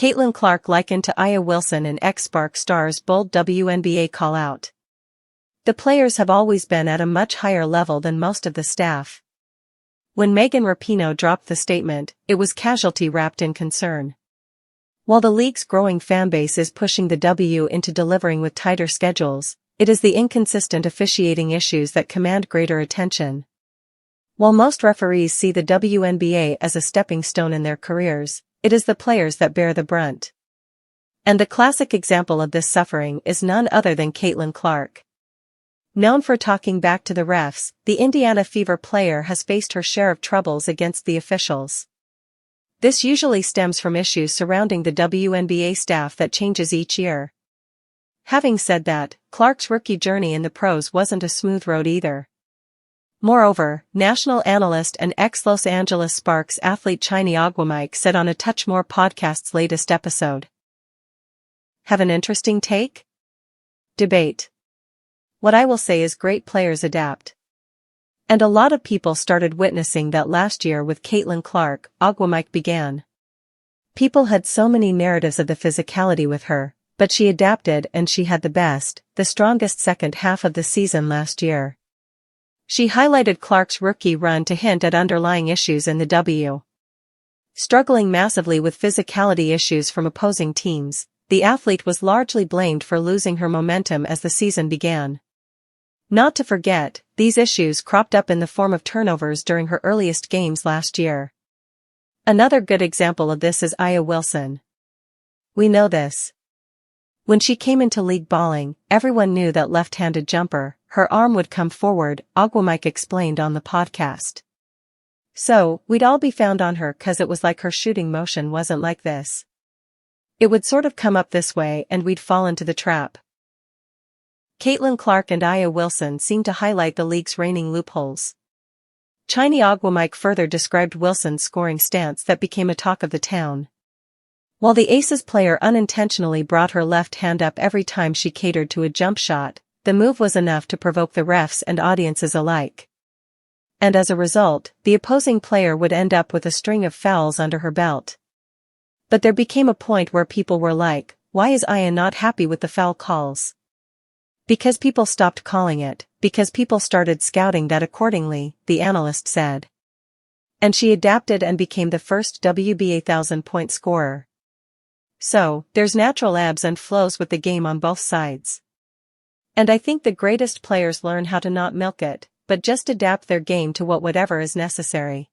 Caitlin Clark likened to Aya Wilson in X-Spark Star's bold WNBA call-out. The players have always been at a much higher level than most of the staff. When Megan Rapinoe dropped the statement, it was casualty wrapped in concern. While the league's growing fanbase is pushing the W into delivering with tighter schedules, it is the inconsistent officiating issues that command greater attention. While most referees see the WNBA as a stepping stone in their careers, it is the players that bear the brunt. And the classic example of this suffering is none other than Caitlin Clark. Known for talking back to the refs, the Indiana Fever player has faced her share of troubles against the officials. This usually stems from issues surrounding the WNBA staff that changes each year. Having said that, Clark's rookie journey in the pros wasn't a smooth road either. Moreover, national analyst and ex-Los Angeles Sparks athlete Chiney Aguamike said on a Touch More podcast's latest episode. Have an interesting take? Debate. What I will say is great players adapt. And a lot of people started witnessing that last year with Caitlin Clark, Aguamike began. People had so many narratives of the physicality with her, but she adapted and she had the strongest second half of the season last year. She highlighted Clark's rookie run to hint at underlying issues in the W. Struggling massively with physicality issues from opposing teams, the athlete was largely blamed for losing her momentum as the season began. Not to forget, these issues cropped up in the form of turnovers during her earliest games last year. Another good example of this is Aya Wilson. We know this. When she came into league balling, everyone knew that left-handed jumper, her arm would come forward, Aguamike explained on the podcast. So, we'd all be found on her 'cause it was like her shooting motion wasn't like this. It would sort of come up this way and we'd fall into the trap. Caitlin Clark and Aya Wilson seem to highlight the league's reigning loopholes. Chiney Aguamike further described Wilson's scoring stance that became a talk of the town. While the Aces player unintentionally brought her left hand up every time she catered to a jump shot, the move was enough to provoke the refs and audiences alike. And as a result, the opposing player would end up with a string of fouls under her belt. But there became a point where people were like, why is Aya not happy with the foul calls? Because people stopped calling it, because people started scouting that accordingly, the analyst said. And she adapted and became the first WBA 1,000-point scorer. So, there's natural ebbs and flows with the game on both sides. And I think the greatest players learn how to not milk it, but just adapt their game to whatever is necessary.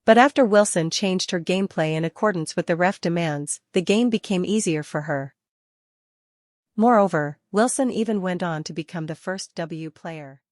But after Wilson changed her gameplay in accordance with the ref demands, the game became easier for her. Moreover, Wilson even went on to become the first W player.